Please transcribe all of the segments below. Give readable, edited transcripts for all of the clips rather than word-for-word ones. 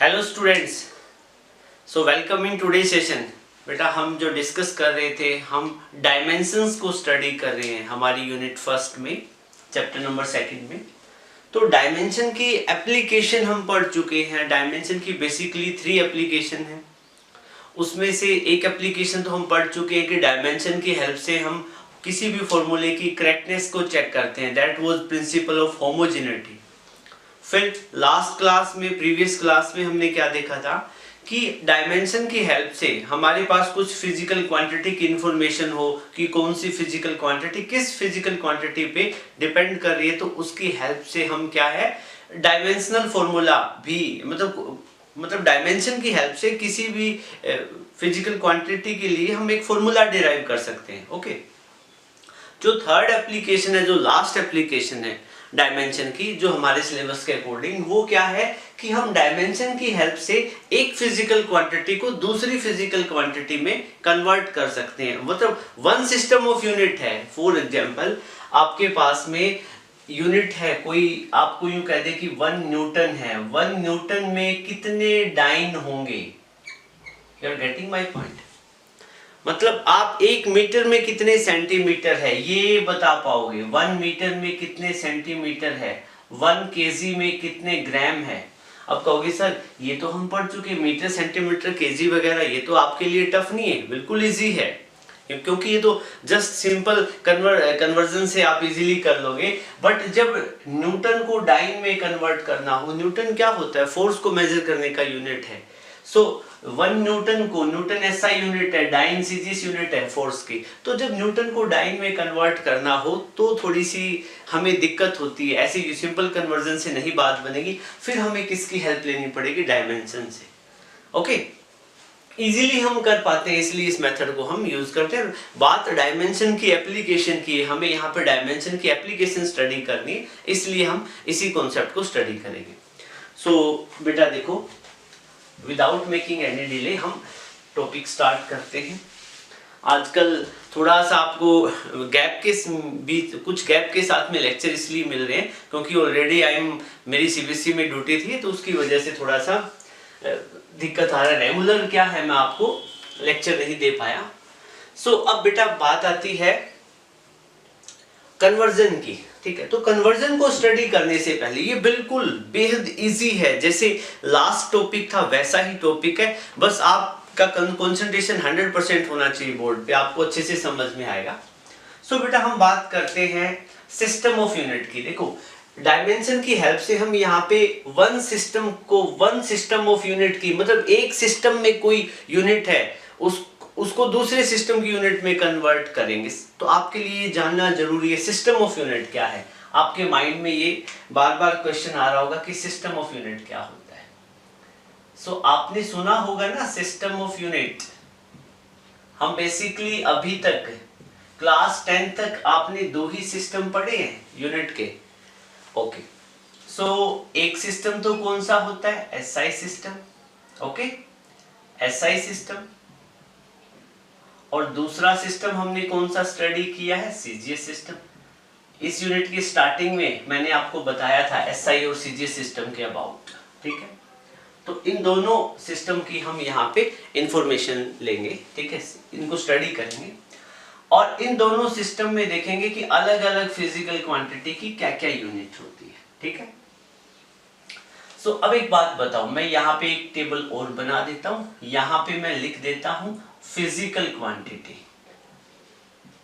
Hello students, so welcome in today session. बेटा हम जो डिस्कस कर रहे थे, हम डायमेंशंस को स्टडी कर रहे हैं हमारी यूनिट फर्स्ट में, चैप्टर नंबर सेकंड में। तो डायमेंशन की एप्लीकेशन हम पढ़ चुके हैं। डायमेंशन की बेसिकली 3 एप्लीकेशन है। उसमें से एक एप्लीकेशन तो हम पढ़ चुके हैं कि डायमेंशन की हेल्प से हम किसी भी फॉर्मूले की करेक्टनेस को चेक करते हैं। That was principle of homogeneity. फिर लास्ट क्लास में, प्रीवियस क्लास में हमने क्या देखा था कि डायमेंशन की हेल्प से हमारे पास कुछ फिजिकल क्वांटिटी की इंफॉर्मेशन हो कि कौन सी फिजिकल क्वांटिटी किस फिजिकल क्वांटिटी पे डिपेंड कर रही है, तो उसकी हेल्प से हम क्या है डायमेंशनल फॉर्मूला भी मतलब डायमेंशन की हेल्प से किसी भी फिजिकल क्वांटिटी के लिए हम एक फॉर्मूला डिराइव कर सकते हैं। ओके, जो थर्ड एप्लीकेशन है, जो लास्ट एप्लीकेशन है डायमेंशन की, जो हमारे सिलेबस के अकॉर्डिंग, वो क्या है कि हम डायमेंशन की हेल्प से एक फिजिकल क्वांटिटी को दूसरी फिजिकल क्वांटिटी में कन्वर्ट कर सकते हैं। मतलब वन सिस्टम ऑफ यूनिट है। फॉर एग्जांपल, आपके पास में यूनिट है कोई, आपको यूं कह दे कि 1 न्यूटन है। 1 न्यूटन में कितने डाइन होंगे? You are getting my point? मतलब आप 1 मीटर में कितने सेंटीमीटर है ये बता पाओगे। 1 मीटर में कितने सेंटीमीटर है, 1 केजी में कितने ग्राम है। अब कहोगे सर ये तो हम पढ़ चुके, मीटर सेंटीमीटर केजी वगैरह, ये तो आपके लिए टफ नहीं है। बिल्कुल इजी है, क्योंकि ये तो जस्ट सिंपल कन्वर्जन से आप इजीली कर लोगे। बट जब न्यूटन को डाइन में कन्वर्ट करना हो, न्यूटन क्या होता है? फोर्स को मेजर करने का यूनिट है। सो 1 न्यूटन को, न्यूटन एसआई यूनिट है, डाइन सीजीएस यूनिट है फोर्स की। तो जब न्यूटन को डाइन में कन्वर्ट करना हो तो थोड़ी सी हमें दिक्कत होती है। ऐसी सिंपल कन्वर्जन से नहीं बात बनेगी, फिर हमें किसकी हेल्प लेनी पड़ेगी? डायमेंशन से। ओके, इजीली हम कर पाते हैं, इसलिए इस मेथड को हम यूज करते हैं। बात डायमेंशन की एप्लीकेशन की है, हमें यहाँ पे डायमेंशन की एप्लीकेशन स्टडी करनी है, इसलिए हम इसी कॉन्सेप्ट को स्टडी करेंगे। सो बेटा देखो, विदाउट मेकिंग एनी डिले हम टॉपिक स्टार्ट करते हैं। आजकल थोड़ा सा आपको गैप के बीच, कुछ गैप के साथ में लेक्चर इसलिए मिल रहे हैं क्योंकि ऑलरेडी मेरी सीबीएसई में ड्यूटी थी, तो उसकी वजह से थोड़ा सा दिक्कत आ रहा है। रेगुलर क्या है, मैं आपको लेक्चर नहीं दे पाया। सो अब बेटा बात आती है कन्वर्जन की। ठीक है, तो कन्वर्जन को स्टडी करने से पहले ये बिल्कुल बेहद इजी है। जैसे लास्ट टॉपिक था वैसा ही टॉपिक है, बस आपका कंसंट्रेशन 100% होना चाहिए बोर्ड पे, आपको अच्छे से समझ में आएगा। सो बेटा हम बात करते हैं सिस्टम ऑफ यूनिट की। देखो, डायमेंशन की हेल्प से हम यहाँ पे वन सिस्टम ऑफ यूनिट की, मतलब एक सिस्टम में कोई यूनिट है उसको दूसरे सिस्टम की यूनिट में कन्वर्ट करेंगे। तो आपके लिए जानना जरूरी है सिस्टम ऑफ यूनिट क्या है। आपके माइंड में ये बार बार क्वेश्चन आ रहा होगा कि सिस्टम ऑफ यूनिट क्या होता है। सो आपने सुना होगा ना सिस्टम ऑफ यूनिट। हम बेसिकली अभी तक क्लास 10 तक आपने 2 ही सिस्टम पढ़े हैं यूनिट के। ओके, सो एक सिस्टम तो कौन सा होता है? SI system. Okay, SI system. और दूसरा सिस्टम हमने कौन सा स्टडी किया है? CGS system. इस यूनिट की स्टार्टिंग में मैंने आपको बताया था एसआई और सीजीएस सिस्टम के अबाउट। ठीक है, तो इन दोनों सिस्टम की हम यहाँ पे इंफॉर्मेशन लेंगे। ठीक है, इनको स्टडी करेंगे और इन दोनों सिस्टम में देखेंगे कि अलग अलग फिजिकल क्वांटिटी की क्या क्या यूनिट होती है। ठीक है, सो अब एक बात बताओ, मैं यहाँ पे एक टेबल और बना देता हूँ। यहाँ पे मैं लिख देता हूँ फिजिकल क्वांटिटी।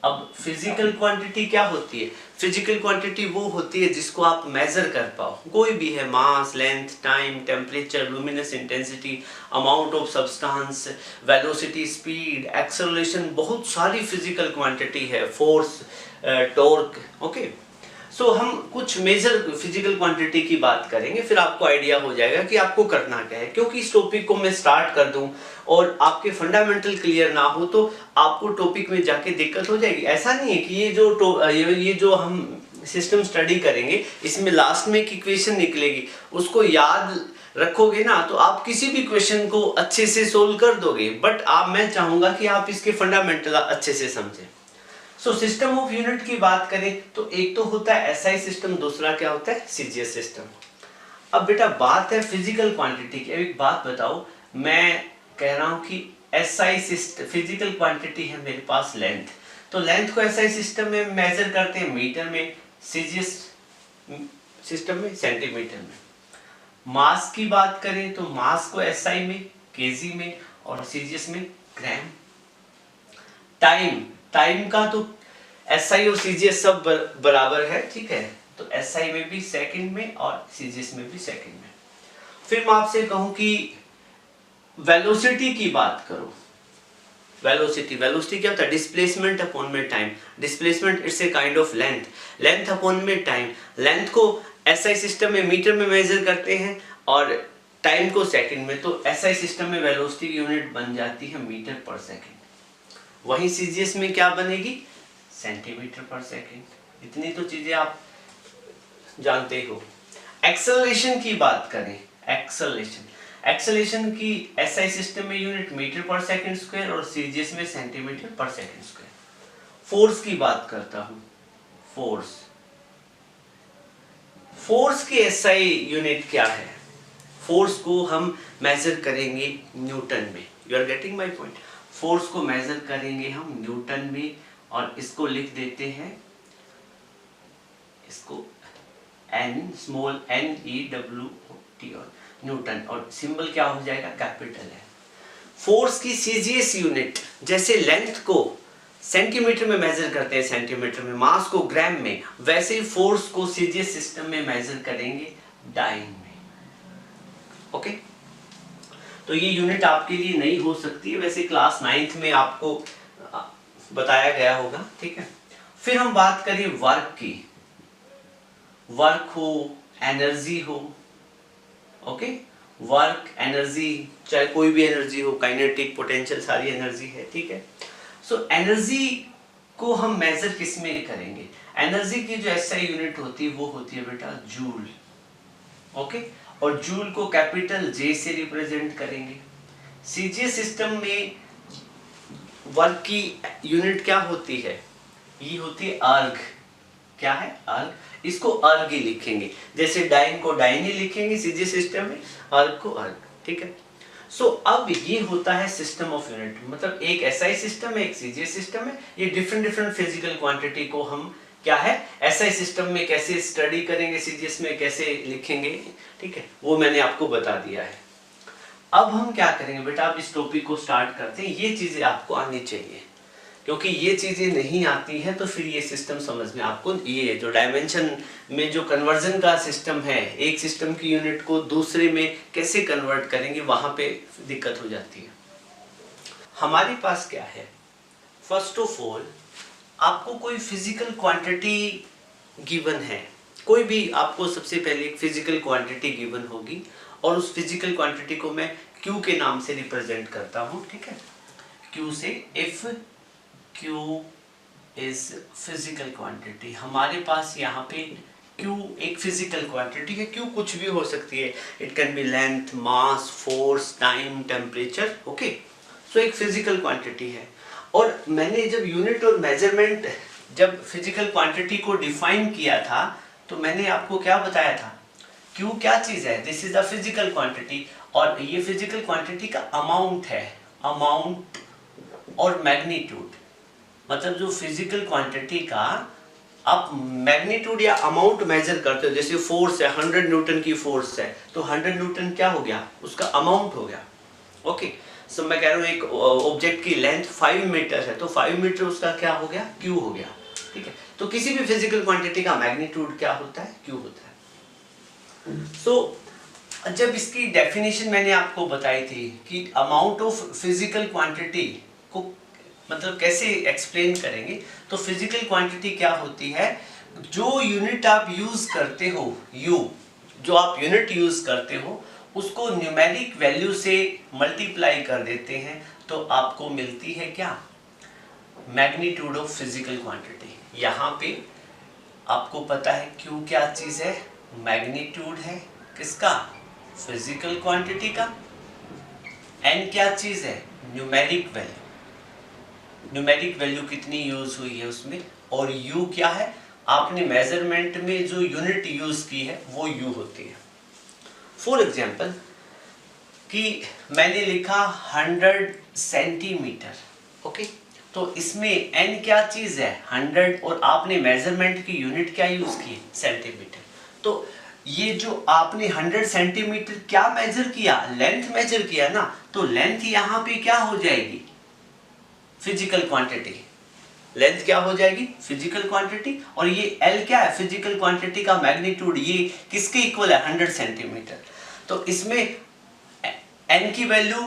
अब फिजिकल क्वांटिटी क्या होती है? फिजिकल क्वांटिटी वो होती है जिसको आप मेजर कर पाओ। कोई भी है, mass, length, time, temperature, luminous intensity, amount of substance, velocity, speed, acceleration, बहुत सारी फिजिकल क्वांटिटी है, फोर्स, टॉर्क। ओके, सो हम कुछ मेजर फिजिकल क्वांटिटी की बात करेंगे, फिर आपको आइडिया हो जाएगा कि आपको करना क्या है। क्योंकि इस टॉपिक को मैं स्टार्ट कर दूं और आपके फंडामेंटल क्लियर ना हो तो आपको टॉपिक में जाके दिक्कत हो जाएगी। ऐसा नहीं है कि ये जो हम सिस्टम स्टडी करेंगे इसमें लास्ट में एक इक्वेशन निकलेगी, उसको याद रखोगे ना तो आप किसी भी क्वेश्चन को अच्छे से सोल्व कर दोगे। बट मैं चाहूंगा कि आप इसके फंडामेंटल अच्छे से समझें। सो सिस्टम ऑफ यूनिट की बात करें तो एक तो होता है एसआई सिस्टम, दूसरा क्या होता है? CGS system. अब बेटा बात है फिजिकल क्वांटिटी की। अब एक बात बताओ, मैं कह रहा हूं कि एसआई सिस्टम फिजिकल क्वांटिटी है मेरे पास लेंथ, तो लेंथ को एसआई सिस्टम में मेजर करते हैं मीटर में, सीजीएस सिस्टम में सेंटीमीटर में। मास की बात करें तो मास को एसआई में, केजी में और सीजीएस में ग्राम। टाइम का तो एसआई और सीजीएस सब बराबर है, ठीक है, तो एसआई में भी सेकंड में और सीजीएस में भी सेकंड में। फिर मैं आपसे कहूं कि वेलोसिटी की बात करो। वेलोसिटी क्या होता है? डिस्प्लेसमेंट अपॉन में time. Displacement it's a kind of length upon में टाइम। लेंथ को एसआई सिस्टम में मीटर में मेजर करते हैं और टाइम को सेकंड में, तो एसआई सिस्टम में वेलोसिटी की यूनिट बन जाती है मीटर पर सेकंड। वहीं सीजीएस में क्या बनेगी? सेंटीमीटर पर सेकंड। इतनी तो चीजें आप जानते हो। एक्सेलरेशन की बात करें, एक्सेलरेशन की एसआई सिस्टम में यूनिट मीटर पर सेकंड स्क्वायर और सीजीएस में सेंटीमीटर पर सेकंड स्क्वायर। फोर्स की बात करता हूं, फोर्स की एसआई यूनिट क्या है? फोर्स को हम मेजर करेंगे न्यूटन में। You are getting my point? Force को मेजर करेंगे हम न्यूटन में और इसको लिख देते हैं, इसको N, small N E W T और न्यूटन, और सिंबल क्या हो जाएगा? कैपिटल है। फोर्स की सीजीएस यूनिट, जैसे लेंथ को सेंटीमीटर में मेजर करते हैं सेंटीमीटर में, मास को ग्राम में, वैसे ही फोर्स को सीजीएस सिस्टम में मेजर करेंगे डाइन में। ओके, तो ये यूनिट आपके लिए नई हो सकती है, वैसे क्लास 9th में आपको बताया गया होगा, ठीक है। फिर हम बात करें वर्क की। वर्क हो, एनर्जी हो, ओके, वर्क, एनर्जी, चाहे कोई भी एनर्जी हो, काइनेटिक, पोटेंशियल, सारी एनर्जी है, ठीक है। सो एनर्जी को हम मेजर किस में करेंगे? एनर्जी की जो एसआई यूनिट होती है वो होती है बेटा जूल, ओके, और जूल को कैपिटल जे से रिप्रेजेंट करेंगे। सीजीएस सिस्टम में वर्क की यूनिट क्या होती है? ये होती है अर्ग। क्या है? अर्ग। इसको अर्ग ही लिखेंगे, जैसे डाइन को डाइन ही लिखेंगे सीजीएस सिस्टम में, अर्ग को अर्ग, ठीक है। सो अब ये होता है सिस्टम ऑफ यूनिट, मतलब एक एसआई सिस्टम है, एक सीजीएस सिस्टम है। ये डिफरेंट फिजिकल क्वांटिटी को हम क्या है एसआई सिस्टम में कैसे स्टडी करेंगे, सीजीएस में कैसे लिखेंगे, ठीक है, वो मैंने आपको बता दिया है। अब हम क्या करेंगे बेटा, अब इस टॉपिक को स्टार्ट करते हैं। ये चीजें आपको आनी चाहिए, क्योंकि ये चीजें नहीं आती हैं तो फिर ये सिस्टम समझ में आपको, ये जो डायमेंशन में जो कन्वर्जन का सिस्टम है, एक सिस्टम की यूनिट को दूसरे में कैसे कन्वर्ट करेंगे, वहां पे दिक्कत हो जाती है। हमारे पास क्या है, फर्स्ट ऑफ ऑल आपको कोई फिजिकल क्वांटिटी गिवन है, कोई भी आपको सबसे पहले एक फिजिकल क्वांटिटी गिवन होगी और उस फिजिकल क्वांटिटी को मैं Q के नाम से रिप्रेजेंट करता हूँ, ठीक है। Q से, if Q is physical quantity, हमारे पास यहाँ पे Q एक फिजिकल क्वांटिटी है। Q कुछ भी हो सकती है, it can be length, mass, force, time, temperature, okay. So एक फिजिकल क्वांटिटी है। और मैंने जब यूनिट और मेजरमेंट, जब फिजिकल क्वांटिटी को डिफाइन किया था तो मैंने आपको क्या बताया था? Q क्या चीज है? This is the physical quantity, और ये फिजिकल क्वांटिटी का अमाउंट है, अमाउंट और मैग्नीट्यूड, मतलब जो फिजिकल क्वांटिटी का आप मैग्नीट्यूड या अमाउंट मेजर करते हो, जैसे फोर्स है, 100 न्यूटन की फोर्स है, तो 100 न्यूटन क्या हो गया? उसका अमाउंट हो गया, ओके। सो मैं कह रहा हूँ एक ऑब्जेक्ट की लेंथ 5 मीटर है, तो 5 मीटर उसका क्या हो गया? Q हो गया, ठीक है। तो किसी भी फिजिकल क्वांटिटी का मैग्नीट्यूड क्या होता है? Q होता है। सो जब इसकी डेफिनेशन मैंने आपको बताई थी कि अमाउंट ऑफ फिजिकल क्वांटिटी को मतलब कैसे एक्सप्लेन करेंगे, तो फिजिकल क्वांटिटी क्या होती है? जो यूनिट आप यूज करते हो, जो आप यूनिट यूज करते हो उसको न्यूमेरिक वैल्यू से मल्टीप्लाई कर देते हैं तो आपको मिलती है क्या? Magnitude of physical quantity. यहाँ पे आपको पता है Q क्या चीज है? मैग्नीट्यूड है किसका? फिजिकल क्वांटिटी का। N क्या चीज है? Numeric value. न्यूमेरिक वैल्यू कितनी यूज हुई है उसमें, और U क्या है? आपने मेजरमेंट में जो यूनिट यूज की है वो U होती है। फॉर एग्जाम्पल कि मैंने लिखा 100 सेंटीमीटर, ओके, तो इसमें n क्या चीज है 100 और आपने मेजरमेंट की यूनिट क्या यूज की सेंटीमीटर। तो ये जो आपने 100 सेंटीमीटर क्या मेजर किया, लेंथ मेजर किया ना, तो लेंथ यहाँ पे क्या हो जाएगी फिजिकल क्वांटिटी, लेंथ क्या हो जाएगी फिजिकल क्वांटिटी, और ये L क्या है फिजिकल क्वांटिटी का मैग्नीट्यूड, ये किसके इक्वल है 100 सेंटीमीटर। तो इसमें n की वैल्यू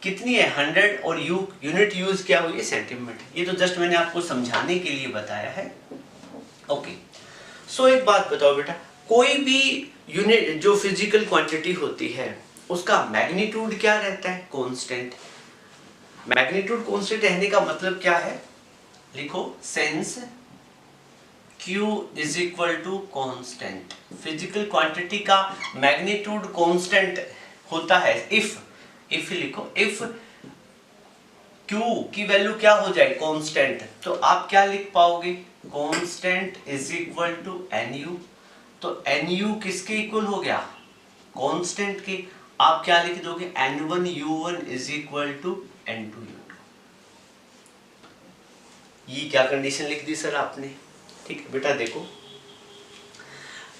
कितनी है 100 और यूनिट यूज क्या हुई है सेंटीमीटर। ये तो जस्ट मैंने आपको समझाने के लिए बताया है, ओके। सो एक बात बताओ बेटा, कोई भी यूनिट जो फिजिकल क्वांटिटी होती है उसका मैग्नीट्यूड क्या रहता है कांस्टेंट। मैग्नीट्यूड कांस्टेंट रहने का मतलब क्या है, लिखो since Q is equal to constant. Physical quantity का मैग्नीट्यूड कांस्टेंट होता है इफ लिखो, इफ Q की वैल्यू क्या हो जाए कांस्टेंट, तो आप क्या लिख पाओगे constant is equal to NU। तो NU किसके इक्वल हो गया कांस्टेंट के, आप क्या लिख दोगे N1U1 is equal to N2U2। ये क्या कंडीशन लिख दी सर आपने, ठीक है बेटा। देखो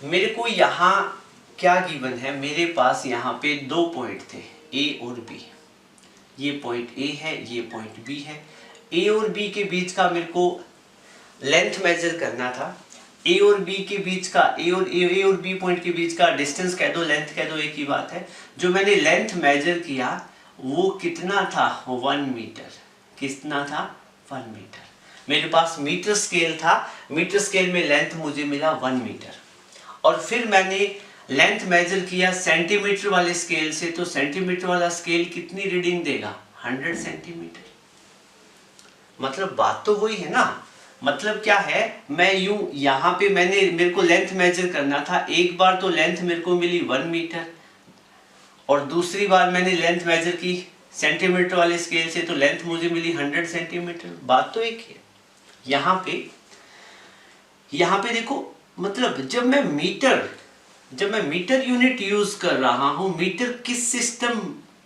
मेरे को यहां क्या गिवन है, मेरे पास यहाँ पे दो पॉइंट थे A और B, ये पॉइंट A है ये पॉइंट B है। A और B के बीच का मेरे को लेंथ मेजर करना था, A और B के बीच का A और B पॉइंट के बीच का डिस्टेंस कह दो लेंथ कह दो, एक ही बात है। जो मैंने लेंथ मेजर किया वो कितना था 1 मीटर, कितना था 1 मीटर। मेरे पास मीटर स्केल था, मीटर स्केल में लेंथ मुझे मिला 1 मीटर, और फिर मैंने लेंथ मेजर किया सेंटीमीटर वाले स्केल से, तो सेंटीमीटर वाला स्केल कितनी रीडिंग देगा 100 सेंटीमीटर। मतलब बात तो वही है ना, मतलब क्या है, मैं यूं यहाँ पे मेरे को लेंथ मेजर करना था, एक बार तो लेंथ मेरे को मिली 1 मीटर और दूसरी बार मैंने लेंथ मेजर की सेंटीमीटर वाले स्केल से, तो लेंथ मुझे मिली 100 सेंटीमीटर। बात तो एक है। यहाँ पे देखो, मतलब जब मैं मीटर यूनिट यूज कर रहा हूं, मीटर किस सिस्टम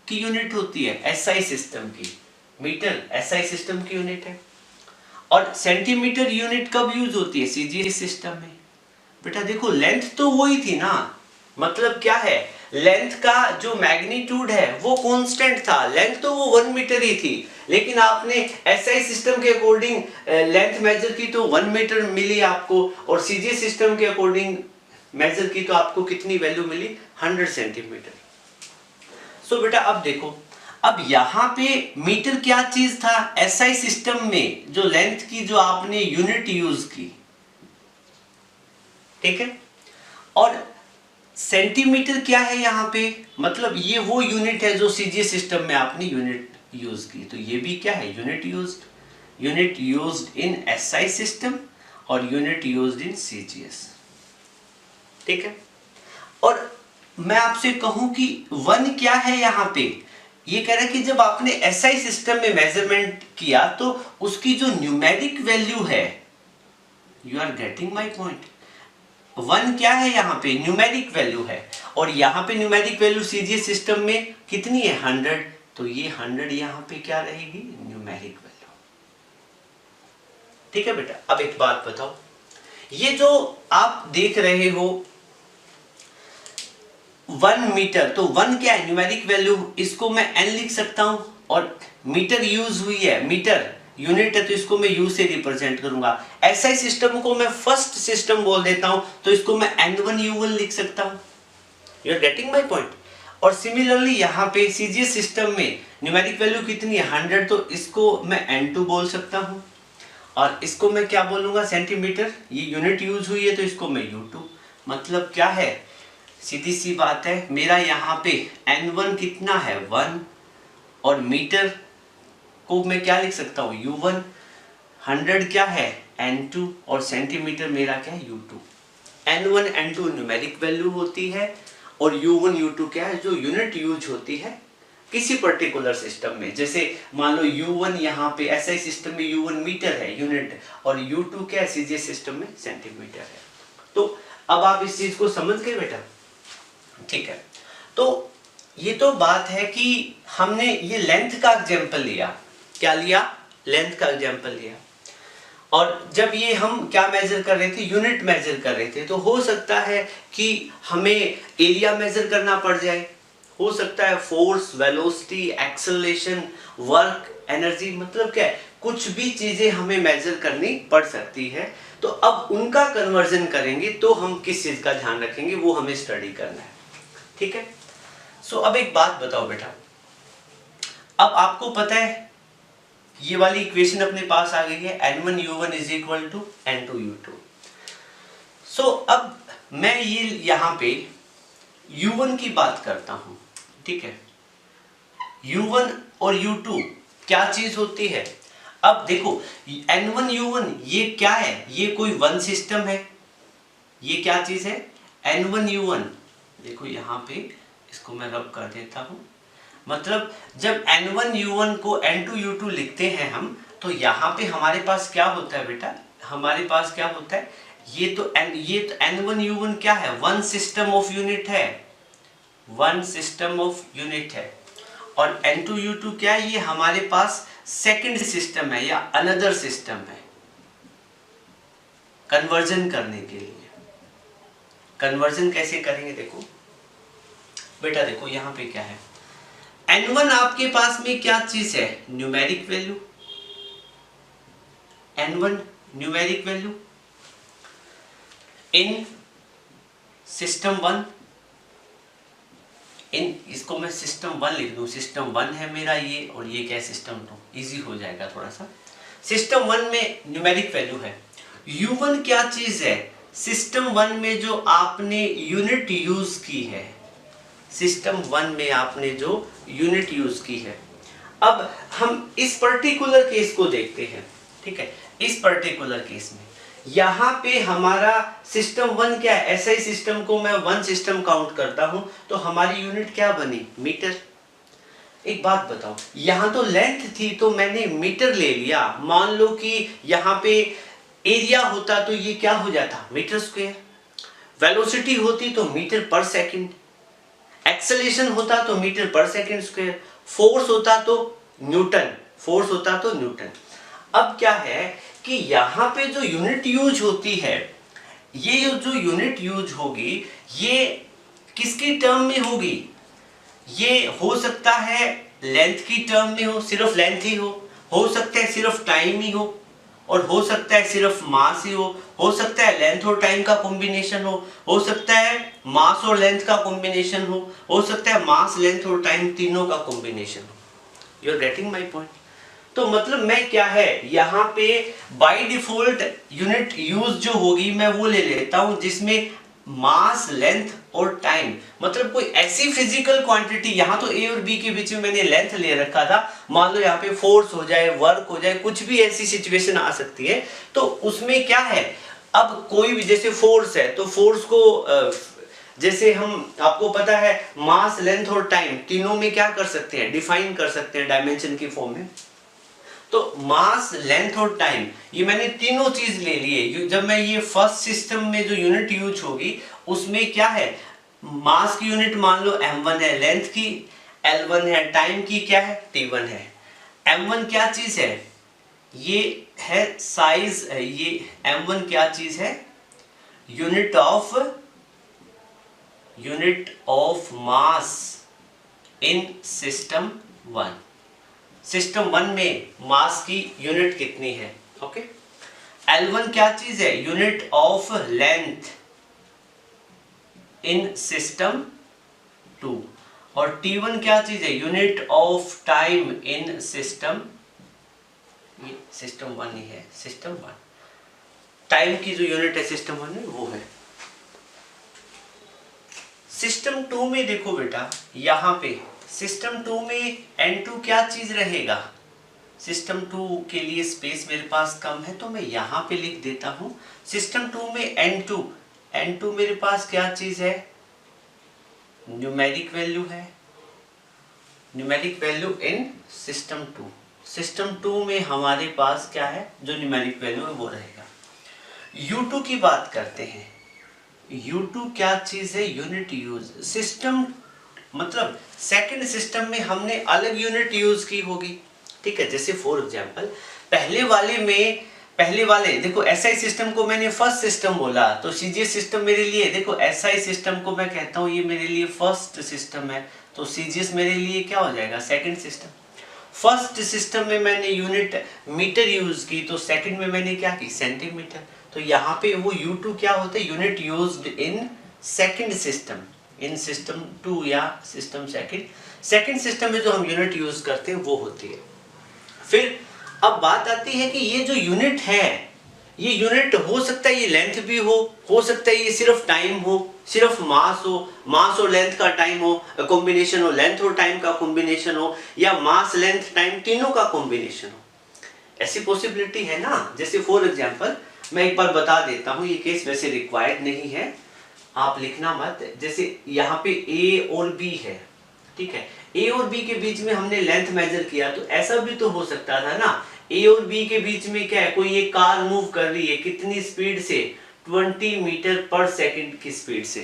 की यूनिट होती है SI सिस्टम की, मीटर SI सिस्टम की यूनिट है। और सेंटीमीटर यूनिट कब यूज होती है CGS सिस्टम में। बेटा देखो लेंथ तो वही थी ना, मतलब क्या है, लेंथ का जो मैग्नीट्यूड है वो कांस्टेंट था, लेंथ तो वो 1 मीटर ही थी, लेकिन आपने SI सिस्टम के अकॉर्डिंग लेंथ मेजर की तो 1 मीटर मिली आपको, और CGS सिस्टम के अकॉर्डिंग मेजर की तो आपको कितनी वैल्यू मिली 100 सेंटीमीटर। सो बेटा अब देखो, अब यहाँ पे मीटर क्या चीज था SI सिस्टम में, जो लेंथ की जो आपने यूनिट यूज की, ठीक है, और सेंटीमीटर क्या है यहाँ पे, मतलब ये वो यूनिट है जो CGS सिस्टम में आपने यूनिट यूज की, तो ये भी क्या है unit used in SI system और यूनिट यूज्ड इन CGS, ठीक है। और मैं आपसे कहूं कि 1 क्या है यहाँ पे, ये कह रहा है कि जब आपने SI सिस्टम में मेजरमेंट किया तो उसकी जो न्यूमेरिक वैल्यू है, you are getting my point, 1 क्या है यहाँ पे न्यूमेरिक वैल्यू है, और यहाँ पे न्यूमेरिक वैल्यू CGS सिस्टम में कितनी है 100, तो ये 100 यहाँ पे क्या रहेगी न्यूमेरिक वैल्यू, ठीक है बेटा। अब एक बात बताओ, ये जो आप देख रहे हो 1 मीटर, तो 1 क्या है न्यूमेरिक वैल्यू, इसको मैं n लिख सकता हूं, और मीटर यूज हुई है, मीटर यूनिट है तो इसको मैं u से रिप्रेजेंट करूंगा। SI सिस्टम को मैं फर्स्ट सिस्टम बोल देता हूं तो इसको मैं N1U1 लिख सकता हूं। You are getting my point. और सिमिलरली यहाँ पे CGS सिस्टम में न्यूमेरिक वैल्यू कितनी है 100, तो इसको मैं N2 बोल सकता हूं, और इसको मैं क्या बोलूंगा सेंटीमीटर, ये यूनिट यूज हुई है तो इसको मैं U2। मतलब क्या है, सीधी सी बात है, मेरा यहाँ पे N1 कितना है 1, और मीटर को मैं क्या लिख सकता हूँ U1, 100 क्या है N2, और सेंटीमीटर मेरा क्या है U2। N1 N2 numeric value होती है, और U1 U2 क्या है जो यूनिट यूज होती है किसी पर्टिकुलर सिस्टम में। जैसे मान लो U1 यहाँ पे SI सिस्टम में U1 मीटर है यूनिट, और U2 क्या है CGS सिस्टम में सेंटीमीटर है। तो अब आप इस चीज को समझ गए बेटा, ठीक है। तो ये तो बात है कि हमने ये लेंथ का एग्जाम्पल लिया, क्या लिया, लेंथ का एग्जाम्पल लिया, और जब ये हम क्या मेजर कर रहे थे, यूनिट मेजर कर रहे थे, तो हो सकता है कि हमें एरिया मेजर करना पड़ जाए, हो सकता है force, velocity, acceleration, work, energy, मतलब क्या है, कुछ भी चीजें हमें मेजर करनी पड़ सकती है। तो अब उनका कन्वर्जन करेंगे तो हम किस चीज का ध्यान रखेंगे, वो हमें स्टडी करना है, ठीक है। सो अब एक बात बताओ बेटा, अब आपको पता है ये वाली इक्वेशन अपने पास आ गई है, n1u1 is equal to n2u2। सो अब मैं ये यहां पे u1 की बात करता हूं, ठीक है। u1 और u2 क्या चीज होती है, अब देखो n1u1 ये क्या है, ये कोई वन सिस्टम है, ये क्या चीज है, n1u1, देखो यहां पे इसको मैं रब कर देता हूं, मतलब जब n1u1 को n2u2 लिखते हैं हम, तो यहाँ पे हमारे पास क्या होता है बेटा, हमारे पास क्या होता है, ये तो n1u1 क्या है, वन सिस्टम ऑफ यूनिट है, वन सिस्टम ऑफ यूनिट है, और n2u2 क्या है, ये हमारे पास सेकंड सिस्टम है या अनदर सिस्टम है, कन्वर्जन करने के लिए। कन्वर्जन कैसे करेंगे, देखो बेटा, देखो यहाँ पे क्या है, n1 आपके पास में क्या चीज है, numeric value, n1 numeric value in system 1, इन इसको मैं सिस्टम 1 लिख दूं, सिस्टम 1 है मेरा ये, और ये क्या है, सिस्टम 2, इजी हो जाएगा थोड़ा सा। सिस्टम 1 में न्यूमेरिक वैल्यू है, u1 क्या चीज है, सिस्टम 1 में जो आपने यूनिट यूज की है, सिस्टम 1 में आपने जो यूनिट यूज की है। अब हम इस पर्टिकुलर केस को देखते हैं, ठीक है। इस पर्टिकुलर केस में यहाँ पे हमारा सिस्टम 1 क्या है, ऐसा ही सिस्टम को मैं वन सिस्टम काउंट करता हूं, तो हमारी यूनिट क्या बनी, मीटर। एक बात बताओ, यहाँ तो लेंथ थी तो मैंने मीटर ले लिया, मान लो कि यहाँ पे एरिया होता तो ये क्या हो जाता, मीटर स्क्वायर, वेलोसिटी होती तो मीटर पर सेकंड, एक्सेलरेशन होता तो मीटर पर सेकंड स्क्वायर, फोर्स होता तो न्यूटन, फोर्स होता तो न्यूटन। अब क्या है कि यहाँ पे जो यूनिट यूज होती है, ये जो यूनिट यूज होगी, ये किसकी टर्म में होगी, ये हो सकता है लेंथ की टर्म में हो, सिर्फ लेंथ ही हो सकता है सिर्फ टाइम ही और हो सकता है सिर्फ मास ही हो सकता है लेंथ और टाइम का कॉम्बिनेशन हो सकता है मास और लेंथ का कॉम्बिनेशन हो सकता है मास, लेंथ और टाइम तीनों का कॉम्बिनेशन हो। You are getting my point. तो मतलब मैं क्या है, यहाँ पे बाय डिफॉल्ट यूनिट यूज जो होगी मैं वो ले लेता हूं जिसमें मास, लेंथ और टाइम, मतलब कोई ऐसी फिजिकल क्वांटिटी, यहाँ तो ए और बी के बीच में मैंने लेंथ ले रखा था, मान लो यहाँ पे फोर्स हो जाए, वर्क हो जाए, कुछ भी ऐसी सिचुएशन आ सकती है, तो उसमें क्या है, अब कोई भी जैसे फोर्स है तो फोर्स को जैसे हम, आपको पता है मास, लेंथ और टाइम तीनों में क्या कर सकते हैं, डिफाइन कर सकते हैं डायमेंशन की फॉर्म में। तो मास, लेंथ और टाइम ये मैंने तीनों चीज ले लिए। जब मैं ये फर्स्ट सिस्टम में जो यूनिट यूज होगी उसमें क्या है, मास की यूनिट मान लो m1 है, लेंथ की l1 है, टाइम की क्या है t1 है। m1 क्या चीज है, ये है साइज, ये m1 क्या चीज है, unit of mass in system 1। System 1 में मास की यूनिट कितनी है, ओके। L1 क्या चीज है, unit of length in system 2, और T1 क्या चीज है, unit of time in system, ये सिस्टम 1 ही है, सिस्टम 1 टाइम की जो यूनिट है सिस्टम 1 में वो है। सिस्टम 2 में देखो बेटा, यहां पे सिस्टम 2 में N2 क्या चीज रहेगा, सिस्टम 2 के लिए स्पेस मेरे पास कम है तो मैं यहां पे लिख देता हूं सिस्टम 2 में N2 मेरे पास क्या चीज है, न्यूमेरिक वैल्यू है, numeric value in system 2। System 2 में हमारे पास क्या है, जो न्यूमेरिक वैल्यू है वो रहेगा। U2 की बात करते हैं, U2 क्या चीज है, यूनिट यूज। सिस्टम मतलब सेकंड सिस्टम में हमने अलग यूनिट यूज की होगी, ठीक है। जैसे फॉर एग्जांपल पहले वाले देखो एसआई सिस्टम को मैंने फर्स्ट सिस्टम बोला, तो सीजीएस सिस्टम मेरे लिए देखो एसआई सिस्टम को मैं कहता हूँ ये मेरे लिए फर्स्ट सिस्टम है, तो सीजीएस मेरे लिए क्या हो जाएगा, सेकंड सिस्टम। फर्स्ट सिस्टम में मैंने यूनिट मीटर यूज की, तो सेकंड में मैंने क्या की, सेंटीमीटर। तो यहाँ पे वो U2 क्या होता है, unit used in second system, in system 2 या सिस्टम सेकंड सिस्टम में जो हम यूनिट यूज करते हैं वो होती है। फिर अब बात आती है कि ये जो यूनिट है, ये यूनिट हो सकता है ये लेंथ भी हो सकता है ये सिर्फ टाइम हो, सिर्फ मास और लेंथ का टाइम हो, कॉम्बिनेशन हो, लेंथ और टाइम का कॉम्बिनेशन हो, या मास लेंथ टाइम तीनों का कॉम्बिनेशन हो। ऐसी पॉसिबिलिटी है ना। जैसे फॉर एग्जांपल मैं एक बार बता देता हूँ, ये केस वैसे रिक्वायर्ड नहीं है, आप लिखना मत। जैसे यहाँ पे ए और बी है, ठीक है, ए और बी के बीच में हमने लेंथ मेजर किया, तो ऐसा भी तो हो सकता था ना, ए और बी के बीच में क्या है, कोई एक कार मूव कर रही है, कितनी स्पीड से, 20 मीटर पर सेकंड की स्पीड से,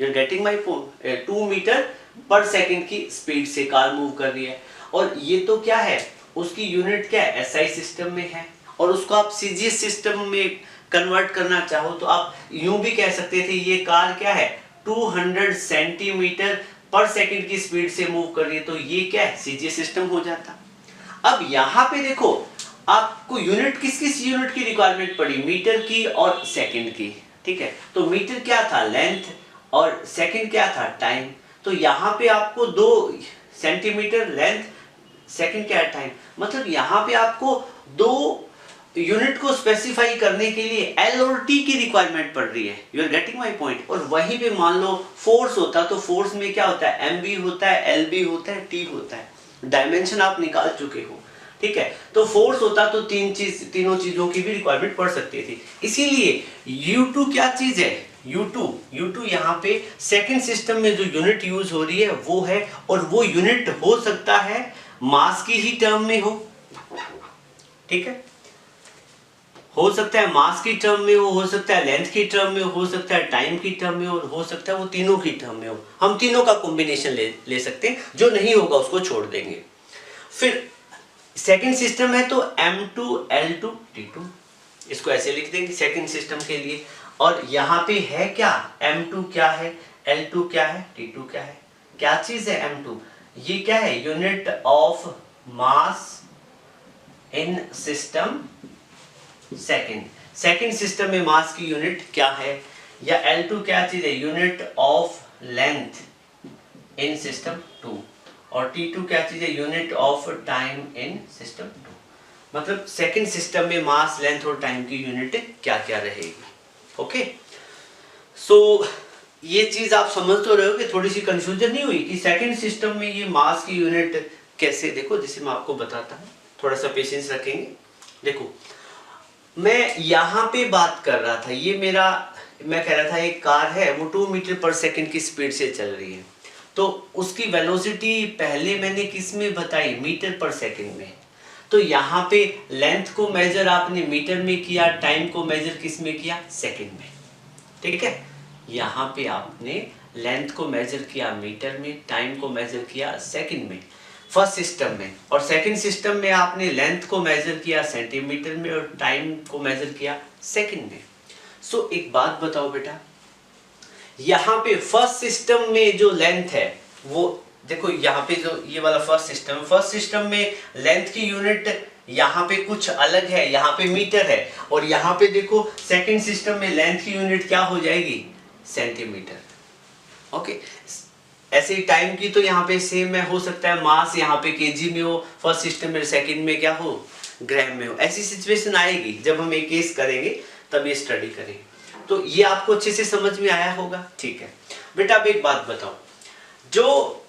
you are getting my point, 2 metre पर सेकंड की स्पीड से कार मूव कर रही है, और ये तो क्या है, उसकी यूनिट क्या है, एसआई सिस्टम में है, और उसको आप सीजीएस सिस्टम में कन्वर्ट करना चाहो तो आप यूं भी कह सकते थे, ये कार क्या है, 200 सेंटीमीटर पर सेकंड की स्पीड से मूव कर रही है, तो ये क्या है, सीजीएस सिस्टम हो जाता। अब यहाँ पे देखो आपको यूनिट किस यूनिट की रिक्वायरमेंट पड़ी, मीटर की और सेकंड की, ठीक है। तो मीटर क्या था, लेंथ, और सेकंड क्या था, टाइम। तो यहाँ पे आपको 2 सेंटीमीटर लेंथ, सेकंड क्या है, टाइम। मतलब यहाँ पे आपको 2 यूनिट को स्पेसिफाई करने के लिए एल और टी की रिक्वायरमेंट पड़ रही है, you are getting my point. और वहीं पे मान लो फोर्स होता, तो फोर्स में क्या होता है, एम बी होता है, एल बी होता है, टी होता है, डायमेंशन आप निकाल चुके हो, ठीक है। तो फोर्स होता तो तीनों चीजों की भी रिक्वायरमेंट पड़ सकती थी। इसीलिए U2 क्या चीज है, U2 यहाँ पे सेकंड सिस्टम में जो यूनिट यूज हो रही है वो है, और वो यूनिट हो सकता है मास की ही टर्म में ठीक है, हो सकता है मास की टर्म में हो सकता है लेंथ की टर्म में हो सकता है टाइम की टर्म में हो सकता है वो तीनों की टर्म में हो। हम तीनों का कॉम्बिनेशन ले सकते हैं, जो नहीं होगा उसको छोड़ देंगे। फिर सेकंड सिस्टम है तो M2 L2 T2, इसको ऐसे लिख देंगे सेकंड सिस्टम के लिए। और यहाँ पे है क्या, M2 क्या है, L2 क्या है, T2 क्या है, क्या चीज है M2, ये क्या है, unit of mass in system second system में मास की यूनिट क्या है, या L2 क्या चीज है, unit of length in system 2, और T2 क्या चीज है, unit of time in system 2। मतलब सेकंड सिस्टम में मास, लेंथ और टाइम की यूनिट क्या क्या रहेगी। ओके, सो ये चीज आप समझ तो रहे हो कि थोड़ी सी कंफ्यूजन नहीं हुई कि सेकंड सिस्टम में ये मास की यूनिट कैसे, देखो जैसे मैं आपको बताता हूँ, थोड़ा सा पेशेंस रखेंगे। देखो मैं यहाँ पे बात कर रहा था, ये मैं कह रहा था एक कार है वो 2 मीटर पर सेकंड की स्पीड से चल रही है, तो उसकी वेलोसिटी पहले मैंने किस में बताई, मीटर पर सेकंड में। तो यहाँ पे लेंथ को मेजर आपने मीटर में किया, टाइम को मेजर किस में किया, सेकंड में, ठीक है। यहाँ पे आपने लेंथ को मेजर किया मीटर में, टाइम को मेजर किया सेकंड में फर्स्ट सिस्टम में, और सेकंड सिस्टम में आपने लेंथ को मेजर किया सेंटीमीटर में और टाइम को मेजर किया सेकंड में। सो एक बात बताओ बेटा, यहाँ पे फर्स्ट सिस्टम में जो लेंथ है वो देखो, यहाँ पे जो ये वाला फर्स्ट सिस्टम में लेंथ की यूनिट यहाँ पे कुछ अलग है, यहाँ पे मीटर है, और यहाँ पे देखो सेकंड सिस्टम में लेंथ की यूनिट क्या हो जाएगी, सेंटीमीटर। ओके, ऐसे ही टाइम की तो यहाँ पे सेम है, हो सकता है मास यहाँ पे केजी में हो फर्स्ट सिस्टम में, सेकंड में क्या हो, ग्राम में हो। ऐसी सिचुएशन आएगी जब हम एक केस करेंगे, तब ये स्टडी करेंगे। तो ये आपको अच्छे से समझ में आया होगा, ठीक है बेटा। अब एक बात बताओ, जो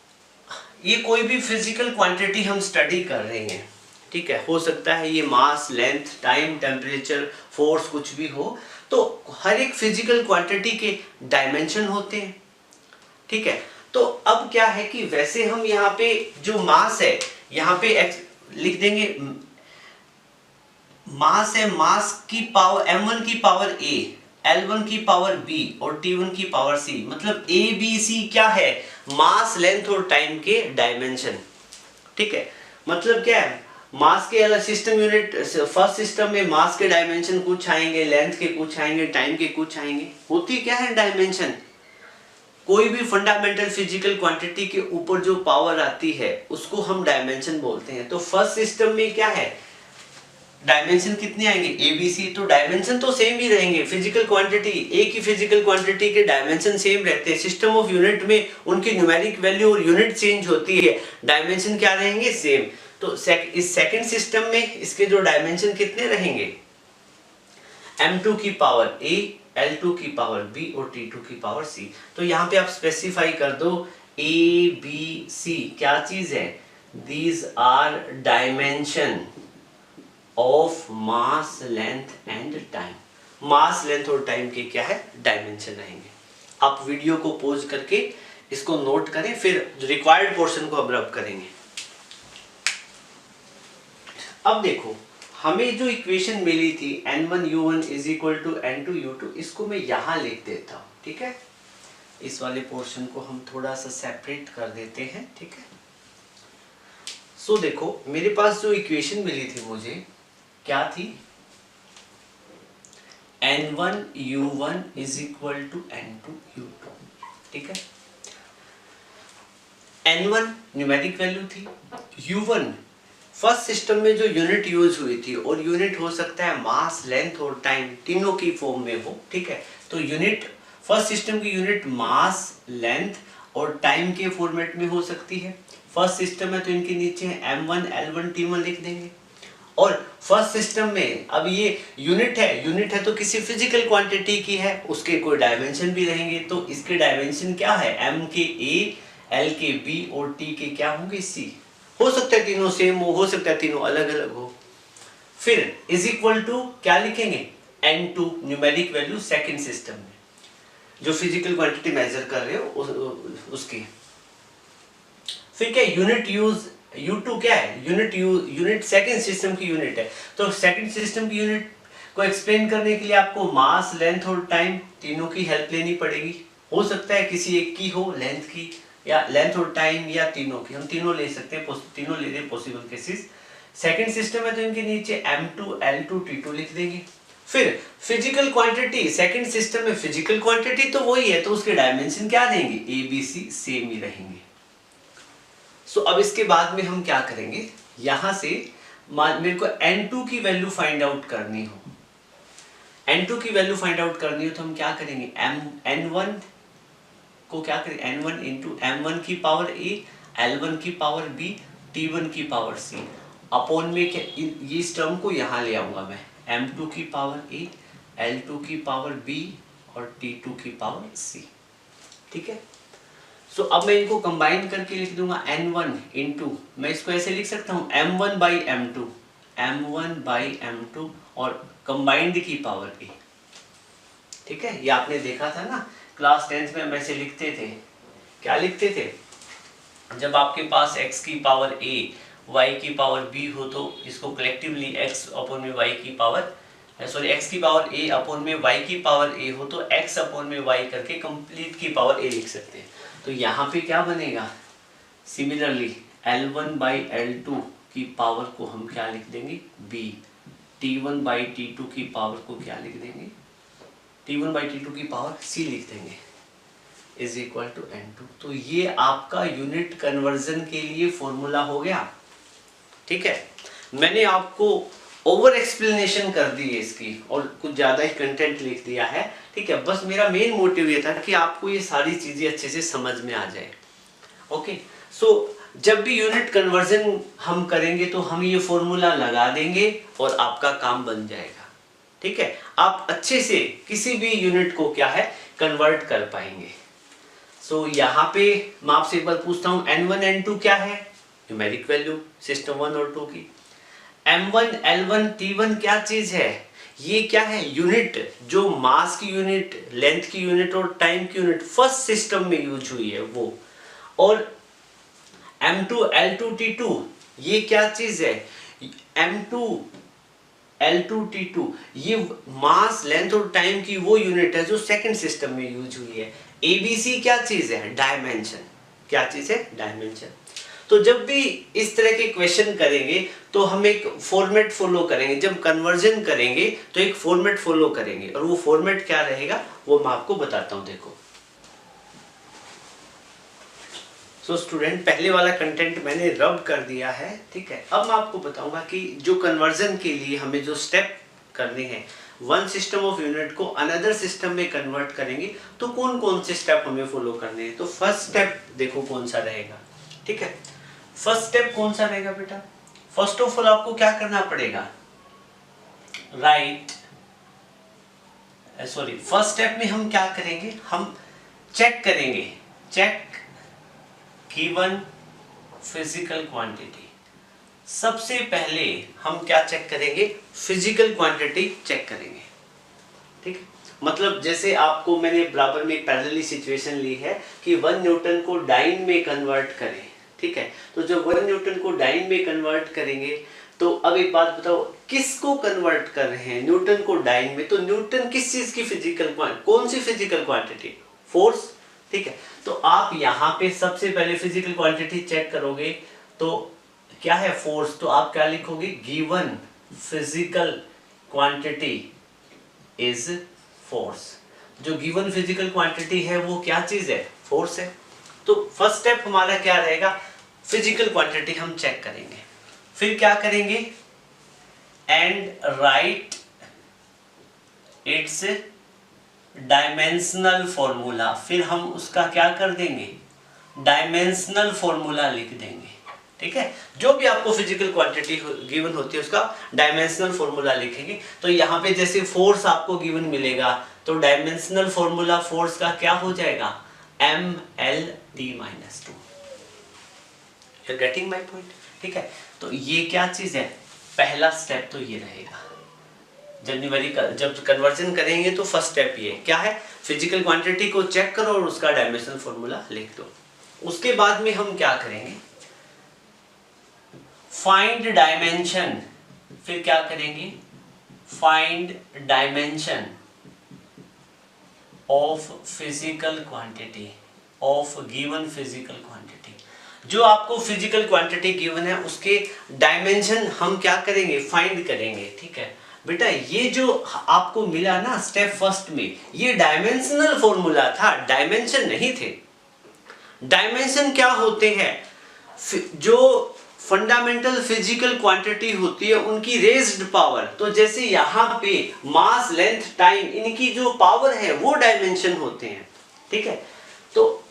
ये कोई भी फिजिकल क्वांटिटी हम स्टडी कर रहे हैं, ठीक है, हो सकता है ये मास, लेंथ, टाइम, टेम्परेचर, फोर्स कुछ भी हो, तो हर एक फिजिकल क्वांटिटी के डायमेंशन होते हैं, ठीक है। तो अब क्या है कि वैसे हम यहाँ पे जो मास है, यहाँ पे लिख देंगे मास है, मास की पावर m1 की पावर a, L1 की पावर b और T1 की पावर c। मतलब a b c क्या है, मास, लेंथ और टाइम के डायमेंशन। ठीक है, मतलब क्या है, मास के अलग सिस्टम यूनिट, फर्स्ट सिस्टम में मास के डायमेंशन कुछ आएंगे, लेंथ के कुछ आएंगे, टाइम के कुछ आएंगे। होती क्या है डायमेंशन? कोई भी फंडामेंटल फिजिकल क्वांटिटी के ऊपर जो पावर आती है उसको हम डायमेंशन बोलते हैं। तो फर्स्ट सिस्टम में क्या है, डायमेंशन कितने आएंगे, ए बी सी। तो डायमेंशन तो सेम ही रहेंगे, फिजिकल क्वांटिटी, एक ही फिजिकल क्वांटिटी के डायमेंशन सेम रहते हैं। सिस्टम ऑफ यूनिट में उनकी न्यूमेरिक वैल्यू और यूनिट चेंज होती है, डायमेंशन क्या रहेंगे, सेम। तो इस सेकंड सिस्टम में इसके जो डायमेंशन कितने रहेंगे, m2 की पावर a, l2 की पावर b और t2 की पावर c। तो यहाँ पे आप स्पेसिफाई कर दो a b c क्या चीज है, these are dimension of mass, length and time। Mass, length और टाइम के क्या है, डायमेंशन रहेंगे। आप वीडियो को पॉज करके इसको नोट करें, फिर रिक्वायर्ड पोर्शन को अब रब करेंगे। अब देखो, हमें जो इक्वेशन मिली थी n1u1 is equal to n2u2, इसको मैं यहां लिख देता हूं। ठीक है, इस वाले पोर्शन को हम थोड़ा सा सेपरेट कर देते हैं। ठीक है, सो देखो मेरे पास जो इक्वेशन मिली थी मुझे, क्या थी, n1u1 is equal to n2u2। ठीक है, n1 न्यूमेरिक वैल्यू थी, u1 फर्स्ट सिस्टम में जो यूनिट यूज हुई थी, और यूनिट हो सकता है मास, लेंथ और टाइम तीनों की फॉर्म में हो। ठीक है, तो यूनिट, फर्स्ट सिस्टम की यूनिट मास, लेंथ और टाइम के फॉर्मेट में हो सकती है। फर्स्ट सिस्टम है तो इनके नीचे m1 l1 t1 लिख देंगे। और फर्स्ट सिस्टम में अब ये यूनिट है तो किसी फिजिकल क्वांटिटी की है, उसके कोई डायमेंशन भी रहेंगे। तो इसके डायमेंशन क्या है, m के a, l के b और t के क्या होंगे, c। हो सकता है तीनों सेम हो सकता है तीनों अलग अलग हो। फिर इज इक्वल टू क्या लिखेंगे, n2 numeric value second system में, जो फिजिकल क्वांटिटी मेजर कर रहे हो उसकी। फिर क्या, यूनिट यूज, u2 क्या है, यूनिट सेकंड सिस्टम की यूनिट है। तो सेकंड सिस्टम की यूनिट को एक्सप्लेन करने के लिए आपको मास, लेंथ और टाइम तीनों की हेल्प लेनी पड़ेगी। हो सकता है किसी एक की हो, लेंथ की या लेंथ और टाइम, या तीनों की, हम तीनों ले सकते हैं, तीनों ले लें पॉसिबल केसेस। सेकंड सिस्टम है तो इनके नीचे m2 l2 t2 लिख देंगे। फिर फिजिकल क्वांटिटी, सेकंड सिस्टम में फिजिकल क्वांटिटी तो वही है, तो उसके डायमेंशन क्या देंगे, a b c सेम ही रहेंगे। सो अब इसके बाद में हम क्या करेंगे, यहां से मेरे को n2 की वैल्यू फाइंड आउट करनी हो, n2 की वैल्यू फाइंड आउट करनी हो तो हम क्या करेंगे, n1 को क्या करें, n1 इंटू m1 की पावर a, l1 की पावर b, t1 की पावर c अपॉन में क्या, ये इस टर्म को यहाँ ले आऊंगा मैं, m2 की पावर a, l2 की पावर b और t2 की पावर c। ठीक है, सो अब मैं इनको कंबाइन करके लिख दूंगा n1 इंटू, मैं इसको ऐसे लिख सकता हूँ m1 by m2, m1 by m2 और कंबाइंड की पावर a। ठीक है, ये आपने देखा था ना क्लास 10th में हम ऐसे लिखते थे, क्या लिखते थे, जब आपके पास x की पावर a, y की पावर b हो तो इसको कलेक्टिवली x अपॉन में y की पावर, सॉरी x की पावर a अपॉन में y की पावर a हो तो x अपॉन में y करके कंप्लीट की पावर a लिख सकते हैं। तो यहाँ पे क्या बनेगा, सिमिलरली l1 बाई l2 की पावर को हम क्या लिख देंगे, b, t1 बाई t2 की पावर को क्या लिख देंगे, t1 बाई t2 की पावर c लिख देंगे, इज इक्वल टू n2। तो ये आपका यूनिट कन्वर्जन के लिए फॉर्मूला हो गया। ठीक है, मैंने आपको ओवर एक्सप्लेनेशन कर दी है इसकी और कुछ ज्यादा ही कंटेंट लिख दिया है। ठीक है, बस मेरा मेन मोटिव ये था कि आपको ये सारी चीजें अच्छे से समझ में आ जाए। ओके, सो जब भी यूनिट कन्वर्जन हम करेंगे तो हम ये फॉर्मूला लगा देंगे और आपका काम बन जाएगा। ठीक है, आप अच्छे से किसी भी यूनिट को क्या है, कन्वर्ट कर पाएंगे। सो यहाँ पे मैं आपसे एक बार पूछता हूँ, n1 n2 क्या है, न्यूमेरिक वैल्यू सिस्टम 1 और 2 की। m1 l1 t1 क्या चीज है, ये क्या है, यूनिट, जो मास की यूनिट, लेंथ की यूनिट और टाइम की यूनिट फर्स्ट सिस्टम में यूज हुई है वो। और m2 l2 t2 ये क्या चीज है, m2 l2 t2 ये मास, लेंथ और टाइम की वो यूनिट है जो सेकंड सिस्टम में यूज हुई है। abc क्या चीज है, डायमेंशन। क्या चीज है? डायमेंशन। तो जब भी इस तरह के क्वेश्चन करेंगे तो हम एक फॉर्मेट फॉलो करेंगे। जब कन्वर्जन करेंगे तो एक फॉर्मेट फॉलो करेंगे, और वो फॉर्मेट क्या रहेगा वो मैं आपको बताता हूं। देखो स्टूडेंट, पहले वाला कंटेंट मैंने रब कर दिया है, ठीक है। अब मैं आपको बताऊंगा कि जो कन्वर्जन के लिए हमें जो स्टेप करने हैं, वन सिस्टम ऑफ यूनिट को अनदर सिस्टम में कन्वर्ट करेंगे तो कौन कौन से स्टेप हमें फॉलो करने हैं। तो फर्स्ट स्टेप देखो कौन सा रहेगा, ठीक है। फर्स्ट स्टेप कौन सा रहेगा बेटा? फर्स्ट ऑफ ऑल आपको क्या करना पड़ेगा? फर्स्ट स्टेप में हम क्या करेंगे? हम चेक करेंगे, चेक गिवन फिजिकल क्वांटिटी। सबसे पहले हम क्या चेक करेंगे? फिजिकल क्वांटिटी चेक करेंगे, ठीक है। मतलब जैसे आपको मैंने बराबर में एक पैरेलली सिचुएशन ली है कि 1 न्यूटन को डाइन में कन्वर्ट करें, ठीक है। तो जब 1 न्यूटन को डाइन में कन्वर्ट करेंगे तो अब एक बात बताओ, किसको कन्वर्ट कर रहे हैं? न्यूटन को डाइन में। तो न्यूटन किस चीज की फिजिकल क्वांटिटी? कौन सी फिजिकल क्वांटिटी? फोर्स, ठीक है। तो आप यहाँ पे सबसे पहले फिजिकल क्वांटिटी चेक करोगे तो क्या है? फोर्स। तो आप क्या लिखोगे? Given physical quantity is force. जो गिवन फिजिकल क्वांटिटी है वो क्या चीज है? फोर्स है। तो फर्स्ट स्टेप हमारा क्या रहेगा? फिजिकल क्वांटिटी हम चेक करेंगे। फिर क्या करेंगे? And right it's dimensional formula. फिर हम उसका क्या कर देंगे? डायमेंशनल फॉर्मूला लिख देंगे, ठीक है। जो भी आपको फिजिकल क्वांटिटी गिवन होती है उसका डायमेंशनल फॉर्मूला लिखेंगे। तो यहाँ पे जैसे फोर्स आपको गिवन मिलेगा तो डायमेंशनल फॉर्मूला फोर्स का क्या हो जाएगा? mLT-2। You are getting my point, ठीक है। तो ये क्या चीज है? पहला स्टेप तो ये रहेगा। जब कन्वर्जन करेंगे तो फर्स्ट स्टेप ये क्या है? फिजिकल क्वांटिटी को चेक करो और उसका डायमेंशनल फॉर्मूला लिख दो। उसके बाद में हम क्या करेंगे? Find dimension. फिर क्या करेंगे? Find dimension of physical quantity, of given physical quantity. जो आपको फिजिकल क्वांटिटी गिवन है उसके डायमेंशन हम क्या करेंगे? फाइंड करेंगे, ठीक है। बेटा ये जो आपको मिला ना स्टेप फर्स्ट में, ये डायमेंशनल फॉर्मूला था, डायमेंशन नहीं थे। डायमेंशन क्या होते हैं? जो फंडामेंटल फिजिकल क्वांटिटी होती है उनकी रेज्ड पावर। तो जैसे यहाँ पे मास, लेंथ, टाइम, इनकी जो पावर है वो डायमेंशन होते हैं, ठीक है। तो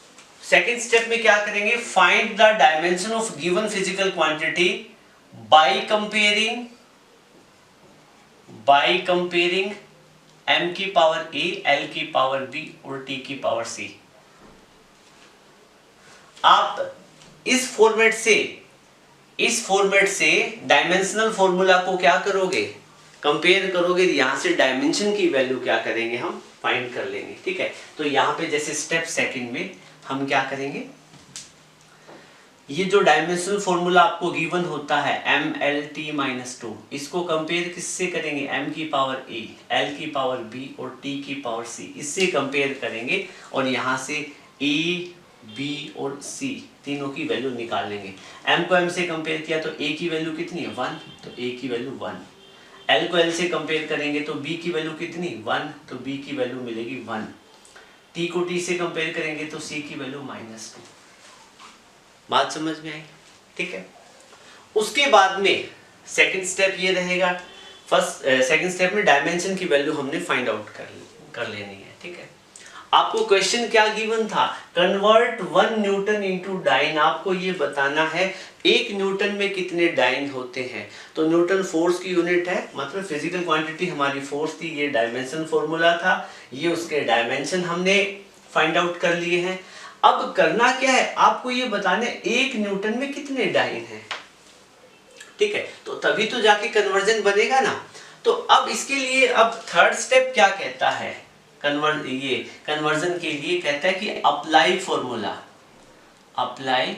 सेकंड स्टेप में क्या करेंगे? Find the dimension of given physical quantity by comparing m की पावर a, l की पावर b और t की पावर c। आप इस फॉर्मेट से डायमेंशनल फॉर्मूला को क्या करोगे? कंपेयर करोगे। यहां से डायमेंशन की वैल्यू क्या करेंगे? हम फाइंड कर लेंगे, ठीक है। तो यहां पे जैसे स्टेप सेकंड में हम क्या करेंगे? ये जो डायमेंशनल फॉर्मूला आपको गिवन होता है mLT-2, इसको कंपेयर किससे करेंगे? m की पावर a, l की पावर b और t की पावर c, इससे कंपेयर करेंगे और यहाँ से a, b और c तीनों की वैल्यू निकाल लेंगे। m को m से कंपेयर किया तो a की वैल्यू कितनी है? 1, तो a की वैल्यू 1। l को l से कंपेयर करेंगे तो b की वैल्यू कितनी? 1, तो b की वैल्यू मिलेगी 1। t को t से कंपेयर करेंगे तो c की वैल्यू -2। बात समझ में आई, ठीक है। उसके बाद में सेकंड स्टेप ये रहेगा। सेकंड स्टेप में डायमेंशन की वैल्यू हमने फाइंड आउट कर लेनी है, ठीक है। आपको क्वेश्चन क्या गिवन था? Convert 1 newton into dyne. आपको ये बताना है 1 न्यूटन में कितने डाइन होते हैं। तो न्यूटन फोर्स की यूनिट है, मतलब फिजिकल क्वांटिटी हमारी फोर्स थी, ये डायमेंशन फॉर्मूला था, ये उसके डायमेंशन हमने फाइंड आउट कर लिए हैं। अब करना क्या है? आपको ये बताना है 1 न्यूटन में कितने डाइन हैं, ठीक है। तो तभी तो जाके कन्वर्जन बनेगा ना। तो अब इसके लिए अब थर्ड स्टेप क्या कहता है? कन्वर्जन के लिए कहता है कि अप्लाई फॉर्मूला अप्लाई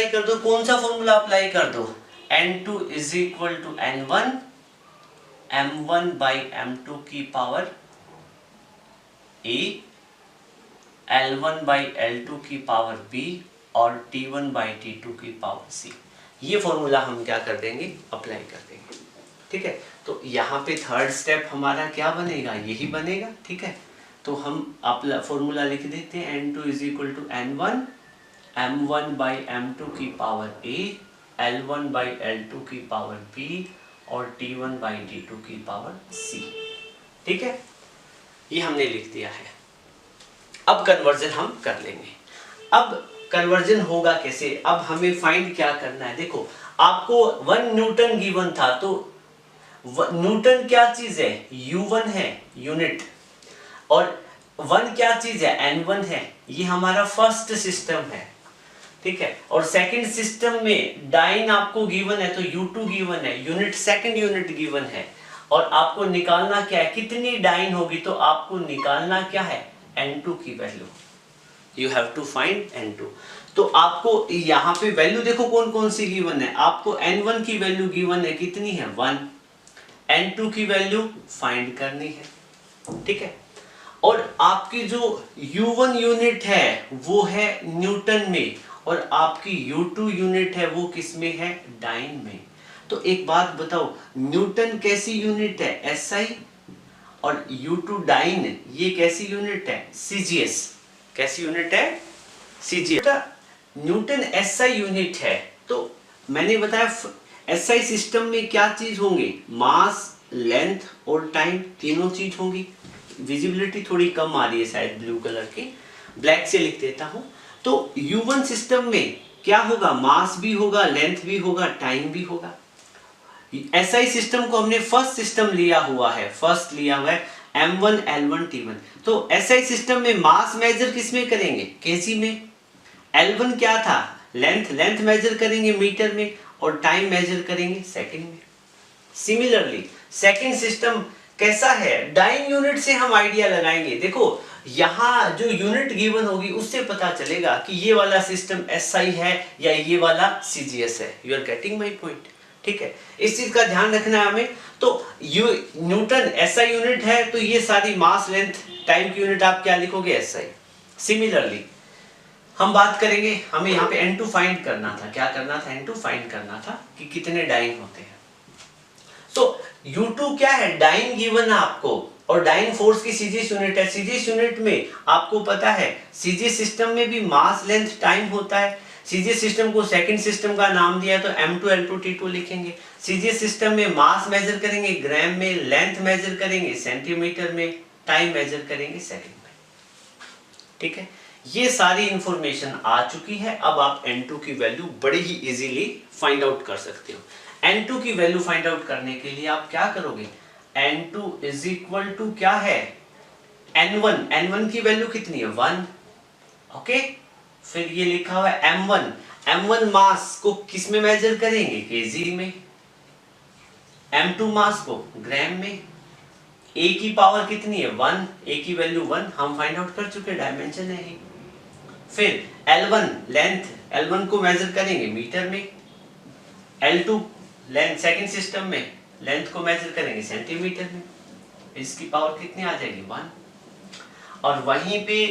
कर दो। कौन सा फॉर्मूला अप्लाई कर दो? n2 is equal to n1 m1 by m2 की power A, L1 by L2 की पावर B और T1 बाई T2 की पावर C। ये फॉर्मूला हम क्या कर देंगे, अप्लाई कर देंगे। ठीक है, तो यहाँ पे थर्ड स्टेप हमारा क्या बनेगा, यही बनेगा। ठीक है, तो हम अपना फॉर्मूला लिख देते हैं, N2 is equal to N1 M1 by M2 की power A, L1 by L2 की पावर B और T1 बाई T2 की पावर C। ठीक है, ये हमने लिख दिया है। अब कन्वर्जन हम कर लेंगे। अब कन्वर्जन होगा कैसे, अब हमें फाइंड क्या करना है। देखो, आपको 1 न्यूटन गिवन था, तो न्यूटन क्या चीज है, U1 है, यूनिट, और 1 क्या चीज है, N1 है। ये हमारा फर्स्ट सिस्टम है। ठीक है, और सेकंड सिस्टम में डाइन आपको गिवन है, तो U2 गिवन है, यूनिट सेकंड यूनिट गिवन है, और आपको निकालना क्या है, कितनी डाइन होगी, तो आपको निकालना क्या है, N2 की value. You have to find N2। तो आपको यहाँ पे वैल्यू देखो कौन कौन सी गिवन है। आपको N1 की वैल्यू गिवन है, कितनी है, 1। N2 की वैल्यू फाइंड करनी है। ठीक है, और आपकी जो U1 यूनिट है वो है न्यूटन में, और आपकी U2 यूनिट है वो किस में है, डाइन में। तो एक बात बताओ, न्यूटन कैसी यूनिट है, SI, और U2 डाइन ये कैसी यूनिट है, CGS। कैसी यूनिट है, CGS। न्यूटन SI यूनिट है, तो मैंने बताया SI सिस्टम में क्या चीज होंगे, मास, लेंथ और टाइम, तीनों चीज होंगी। विजिबिलिटी थोड़ी कम आ रही है शायद ब्लू कलर की, ब्लैक से लिख देता हूं। तो U1 सिस्टम में क्या होगा, मास भी होगा, लेंथ भी होगा, टाइम भी होगा। SI सिस्टम को हमने फर्स्ट सिस्टम लिया हुआ है, फर्स्ट लिया हुआ है M1 L1 T1। तो SI सिस्टम में मास मेजर किस में करेंगे, केजी में। L1 क्या था, लेंथ मेजर करेंगे मीटर में, और टाइम मेजर करेंगे सेकंड में। सिमिलरली सेकंड सिस्टम कैसा है, डाइन यूनिट से हम आइडिया लगाएंगे। देखो, यहाँ जो यूनिट गिवन होगी उससे पता चलेगा कि ये वाला सिस्टम SI है या ये वाला CGS है। You are getting my point. ठीक है, इस चीज का ध्यान रखना है हमें। तो न्यूटन SI यूनिट है, तो ये सारी मास, लेंथ, टाइम की यूनिट आप क्या लिखोगे, SI। सिमिलरली हम बात करेंगे, हमें यहाँ पे N2 फाइंड करना था। क्या करना था, N2 फाइंड करना था कि कितने डाइन होते हैं। तो U2 क्या है, डाइन गिवन है आपको, और डाइन फोर्स की CGS यूनिट है। CGS यूनिट में आपको पता है, CGS सिस्टम में भी मास, लेंथ, टाइम होता है। CGS सिस्टम को सेकंड सिस्टम का नाम दिया, तो M2 L2 T2 लिखेंगे। CGS सिस्टम में मास मेजर करेंगे ग्राम में, लेंथ मेजर करेंगे सेंटीमीटर में, टाइम मेजर करेंगे सेकंड में। ठीक है, ये सारी इंफॉर्मेशन आ चुकी है। अब आप N2 की वैल्यू बड़ी ही इजीली फाइंड आउट कर सकते हो। N2 की वैल्यू फाइंड आउट करने के लिए आप क्या करोगे, N2 इज इक्वल टू क्या है, N1 की वैल्यू कितनी है, 1। ओके, फिर ये लिखा हुआ है M1 मास को किस में मेजर करेंगे, केजी में। M2 मास को ग्राम में। A की पावर कितनी है, 1। A की वैल्यू 1 हम फाइंड आउट कर चुके, डायमेंशन है ही। फिर L1 लेंथ, L1 को मेजर करेंगे मीटर में। L2 लेंथ, सेकंड सिस्टम में लेंथ को मेजर करेंगे सेंटीमीटर में। इसकी पावर कितनी आ जाएगी, 1। और वहीं पे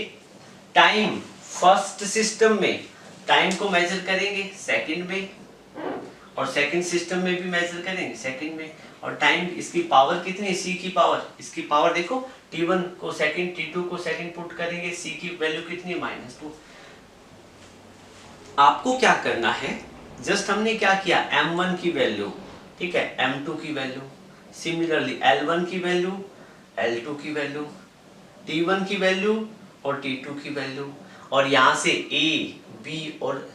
टाइम, फर्स्ट सिस्टम में टाइम को मेजर करेंगे सेकंड में, और सेकंड सिस्टम में भी मेजर करेंगे सेकंड में। और टाइम, इसकी पावर कितनी, C की पावर, इसकी पावर देखो, T1 को सेकंड, T2 को सेकंड पुट करेंगे, C की वैल्यू कितनी, -2। आपको क्या करना है, जस्ट हमने क्या किया, M1 की वैल्यू, ठीक है, M2 की वैल्यू, सिमिलरली L1 की वैल्यू, L2 की वैल्यू, T1 की वैल्यू और T2 की वैल्यू, और यहाँ से A, B और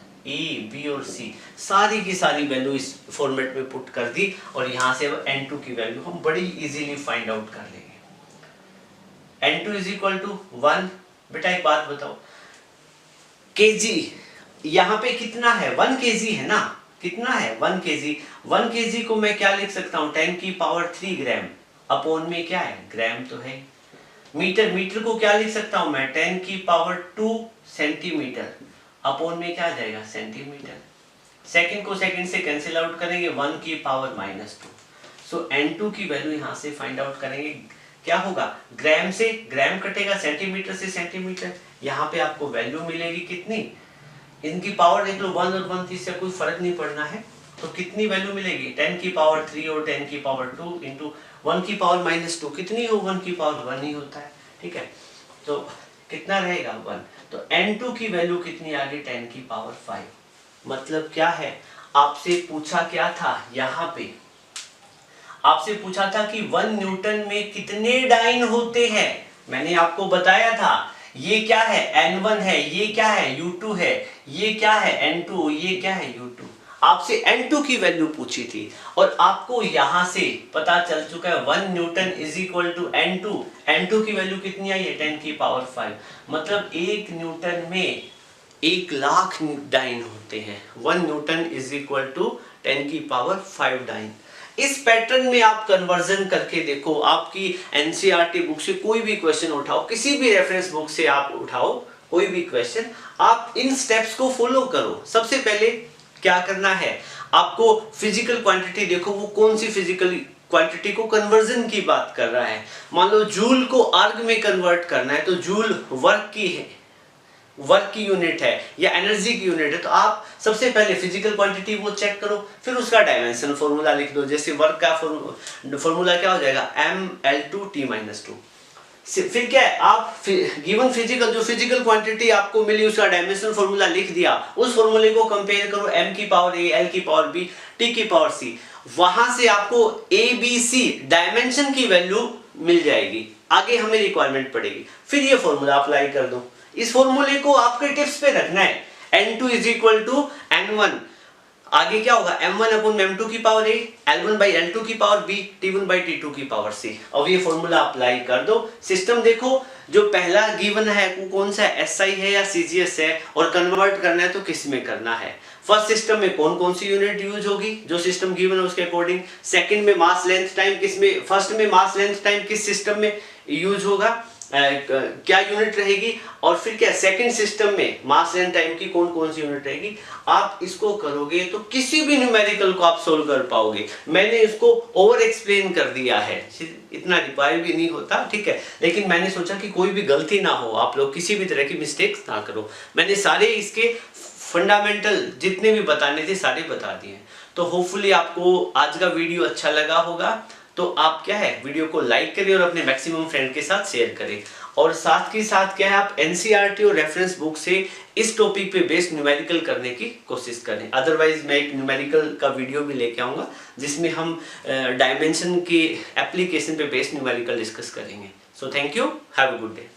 C सारी की सारी वैल्यू इस फॉर्मेट में पुट कर दी, और यहाँ से N2 की वैल्यू हम बड़ी इजीली फाइंड आउट कर लेंगे। N2 is equal to 1। बेटा एक बात बताओ, केजी यहाँ पे कितना है, 1 केजी है ना, कितना है, 1 केजी। 1 केजी को मैं क्या लिख सकता हूँ, 10 की पावर 3 ग्राम, अपॉन में क्या है, ग्राम तो है। मीटर को क्या लिख सकता हूँ मैं, 10 की पावर 2 सेंटीमीटर, अपॉन में क्या आ जाएगा, सेंटीमीटर। सेकंड को सेकंड से कैंसिल आउट करेंगे, 1 की पावर -2। सो N2 की वैल्यू यहाँ से फाइंड आउट करेंगे, क्या होगा, ग्राम से ग्राम कटेगा, सेंटीमीटर से सेंटीमीटर। यहाँ पे आपको वैल्यू मिलेगी कितनी, इनकी पावर देख लो 1 और 1 से कोई फर्क नहीं पड़ना है, तो कितनी वैल्यू मिलेगी 10 की पावर 3 और 10 की पावर 2 इंटू 1 की पावर -2 कितनी हो, 1 की पावर 1 ही होता है, ठीक है। तो कितना रहेगा 1, तो n2 की वैल्यू कितनी आ गई 10 की पावर 5। मतलब क्या है, आपसे पूछा क्या था, यहाँ पे आपसे पूछा था कि 1 न्यूटन में कितने डाइन होते हैं। मैंने आपको बताया था ये क्या है N1 है, ये क्या है U2 है, ये क्या है N2, ये क्या है U2। आपसे N2 की वैल्यू पूछी थी और आपको यहां से पता चल चुका है 1 Newton is equal to N2। N2 की वैल्यू कितनी आई है 10 की पावर 5। मतलब 1 न्यूटन में 1 लाख डाइन होते हैं। 1 न्यूटन इज इक्वल टू 10 की पावर 5 डाइन। इस पैटर्न में आप कन्वर्जन करके देखो, आपकी एनसीईआरटी बुक से कोई भी क्वेश्चन उठाओ, किसी भी रेफरेंस बुक से आप उठाओ कोई भी क्वेश्चन, आप इन स्टेप्स को फॉलो करो। सबसे पहले क्या करना है, आपको फिजिकल क्वांटिटी देखो, वो कौन सी फिजिकल क्वांटिटी को कन्वर्जन की बात कर रहा है। मान लो जूल को आर्ग में कन्वर्ट करना है, तो जूल वर्क की यूनिट है या एनर्जी की यूनिट है, तो आप सबसे पहले फिजिकल क्वांटिटी वो चेक करो, फिर उसका डायमेंशन फॉर्मूला लिख दो। जैसे वर्क का फॉर्मूला क्या हो जाएगा mL2T-2। फिर क्या है, आप गिवन फिजिकल जो फिजिकल क्वांटिटी आपको मिली उसका डायमेंशन फॉर्मूला लिख दिया, उस फॉर्मूले को कंपेयर करो m की पावर a, l की पावर b, t की पावर c। वहां से आपको a b c डायमेंशन की वैल्यू मिल जाएगी, आगे हमें रिक्वायरमेंट पड़ेगी, फिर ये फॉर्मूला अप्लाई कर दो। इस फॉर्मूले को आपके टिप्स पे रखना है, n2 is equal to n1, आगे क्या होगा m1 अपॉन m2 की power a, l1 by l2 की power b, t1 by t2 की पावर c। अब ये फॉर्मूला अप्लाई कर दो। सिस्टम देखो, जो पहला गिवन है वो कौन सा है, SI है या CGS है, और कन्वर्ट करना है तो किस में करना है। फर्स्ट सिस्टम में कौन कौन सी यूनिट यूज होगी, जो सिस्टम गिवन है उसके अकॉर्डिंग। सेकंड में मास लेंथ टाइम किस में, फर्स्ट में मास लेंथ टाइम किस सिस्टम में यूज होगा, क्या यूनिट रहेगी, और फिर क्या सेकंड सिस्टम में मास एंड टाइम की कौन कौन सी यूनिट रहेगी। आप इसको करोगे तो किसी भी न्यूमेरिकल को आप सोल्व कर पाओगे। मैंने इसको ओवर एक्सप्लेन कर दिया है, इतना रिक्वायर भी नहीं होता, ठीक है, लेकिन मैंने सोचा कि कोई भी गलती ना हो, आप लोग किसी भी तरह की मिस्टेक्स ना करो। मैंने सारे इसके फंडामेंटल जितने भी बताने थे सारे बता दिए। तो होपफुली आपको आज का वीडियो अच्छा लगा होगा, तो आप क्या है वीडियो को लाइक करें और अपने मैक्सिमम फ्रेंड के साथ शेयर करें, और साथ के साथ क्या है आप एनसीईआरटी और रेफरेंस बुक से इस टॉपिक पे बेस्ड न्यूमेरिकल करने की कोशिश करें। अदरवाइज मैं एक न्यूमेरिकल का वीडियो भी लेके आऊंगा जिसमें हम डायमेंशन के एप्लीकेशन पे बेस्ड न्यूमेरिकल डिस्कस करेंगे। So thank you, have a good day.